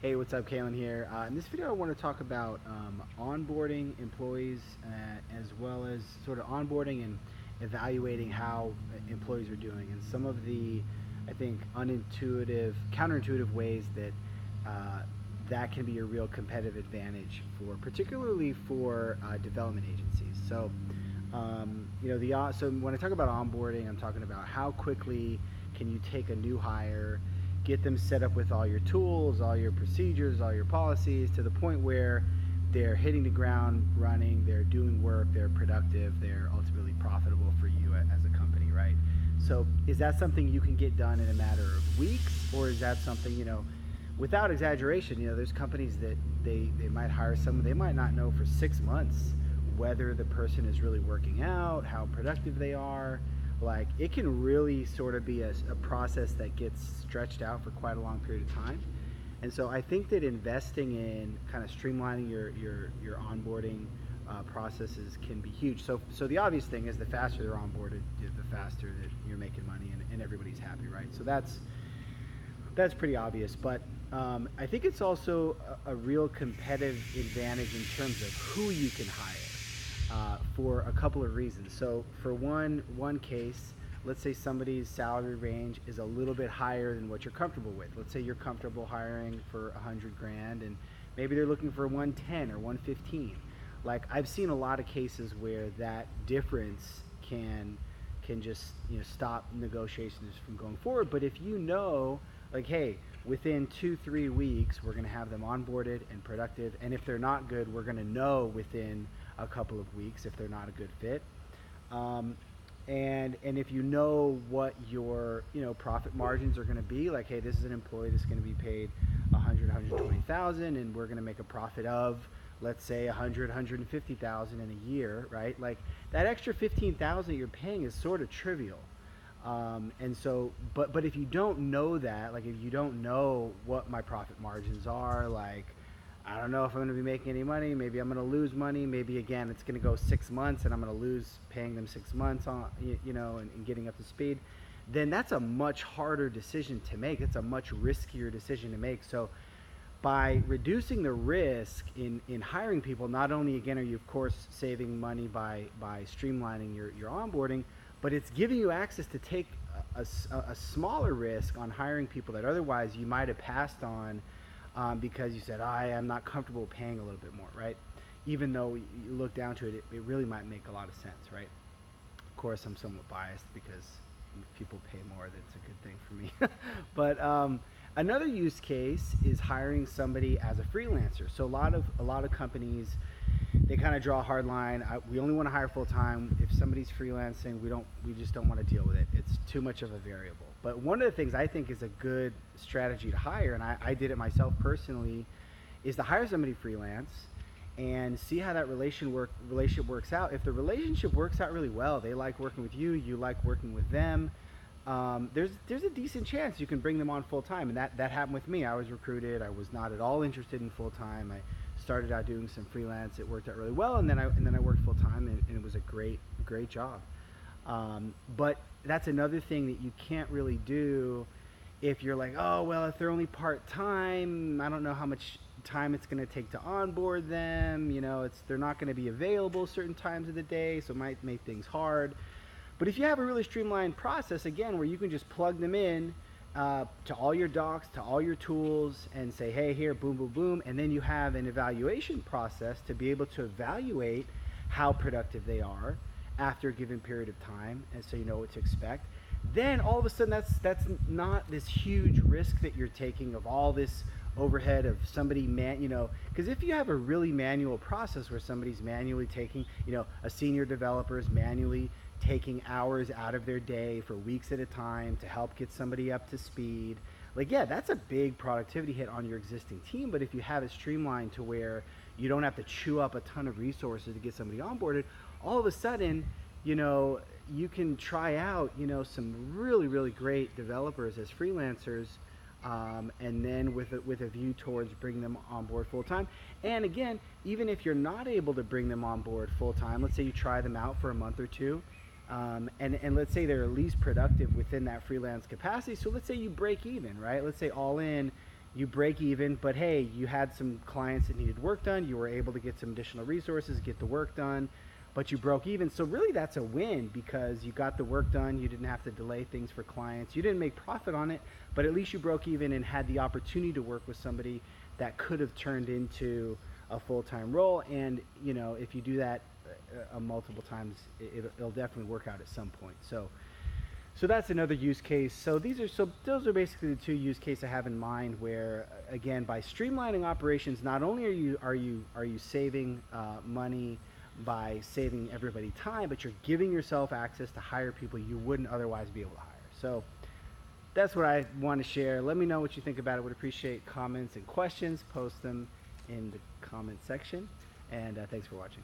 Hey, what's up? Kalen here. In this video, I want to talk about onboarding employees as well as sort of onboarding and evaluating how employees are doing and some of the, I think, counterintuitive ways that that can be a real competitive advantage particularly for development agencies. So, so when I talk about onboarding, I'm talking about how quickly can you take a new hire, get them set up with all your tools, all your procedures, all your policies to the point where they're hitting the ground running, they're doing work, they're productive, they're ultimately profitable for you as a company, right? So is that something you can get done in a matter of weeks, or is that something, without exaggeration, there's companies that they might hire someone, they might not know for 6 months whether the person is really working out, how productive they are. Like, it can really sort of be a process that gets stretched out for quite a long period of time. And so I think that investing in kind of streamlining your onboarding processes can be huge. So the obvious thing is the faster they're onboarded, the faster that you're making money and everybody's happy, right? So that's pretty obvious. But I think it's also a real competitive advantage in terms of who you can hire. For a couple of reasons. So for one case, let's say somebody's salary range is a little bit higher than what you're comfortable with. Let's say you're comfortable hiring for 100 grand and maybe they're looking for 110 or 115. Like, I've seen a lot of cases where that difference can just stop negotiations from going forward. But if like, hey, within 2-3 weeks we're going to have them onboarded and productive, and if they're not good, we're going to know within a couple of weeks if they're not a good fit, and if you know what your profit margins are going to be, like, hey, this is an employee that's going to be paid 120,000 and we're going to make a profit of, let's say, 150,000 in a year, right? Like, that extra 15,000 you're paying is sort of trivial. And so, but if you don't know that, like, if you don't know what my profit margins are, like, I don't know if I'm going to be making any money, maybe I'm going to lose money, maybe again it's going to go 6 months and I'm going to lose paying them 6 months on, and getting up to speed, then that's a much harder decision to make. It's a much riskier decision to make. So by reducing the risk in hiring people, not only again are you of course saving money by streamlining your onboarding, but it's giving you access to take a smaller risk on hiring people that otherwise you might have passed on because you said, I am not comfortable paying a little bit more, right? Even though you look down to it, it really might make a lot of sense, right? Of course, I'm somewhat biased because if people pay more, that's a good thing for me. But another use case is hiring somebody as a freelancer. So a lot of companies, they kind of draw a hard line. We only want to hire full time. If somebody's freelancing, we just don't want to deal with it. It's too much of a variable. But one of the things I think is a good strategy to hire, and I did it myself personally, is to hire somebody freelance and see how that relationship works out. If the relationship works out really well, they like working with you, you like working with them, there's a decent chance you can bring them on full time. And that happened with me. I was recruited. I was not at all interested in full time. I started out doing some freelance. It worked out really well, and then I worked full time, and it was a great job. But that's another thing that you can't really do if you're like, oh, well, if they're only part-time, I don't know how much time it's going to take to onboard them. They're not going to be available certain times of the day, so it might make things hard. But if you have a really streamlined process, again, where you can just plug them in to all your docs, to all your tools, and say, hey, here, boom, boom, boom, and then you have an evaluation process to be able to evaluate how productive they are after a given period of time, and so you know what to expect. Then all of a sudden, that's not this huge risk that you're taking of all this overhead of somebody because if you have a really manual process where somebody's manually taking, a senior developer is manually taking hours out of their day for weeks at a time to help get somebody up to speed, like, yeah, that's a big productivity hit on your existing team. But if you have it streamlined to where you don't have to chew up a ton of resources to get somebody onboarded, all of a sudden, you can try out, some really, really great developers as freelancers, and then with a view towards bringing them on board full time. And again, even if you're not able to bring them on board full time, let's say you try them out for a month or two, and let's say they're at least productive within that freelance capacity. So let's say you break even, right? Let's say all in, you break even, but hey, you had some clients that needed work done. You were able to get some additional resources, get the work done, but you broke even. So really that's a win because you got the work done. You didn't have to delay things for clients. You didn't make profit on it, but at least you broke even and had the opportunity to work with somebody that could have turned into a full-time role. And if you do that multiple times, it'll definitely work out at some point. So that's another use case. So those are basically the two use cases I have in mind. Where again, by streamlining operations, not only are you saving money by saving everybody time, but you're giving yourself access to hire people you wouldn't otherwise be able to hire. So that's what I want to share. Let me know what you think about it. Would appreciate comments and questions. Post them in the comment section. And thanks for watching.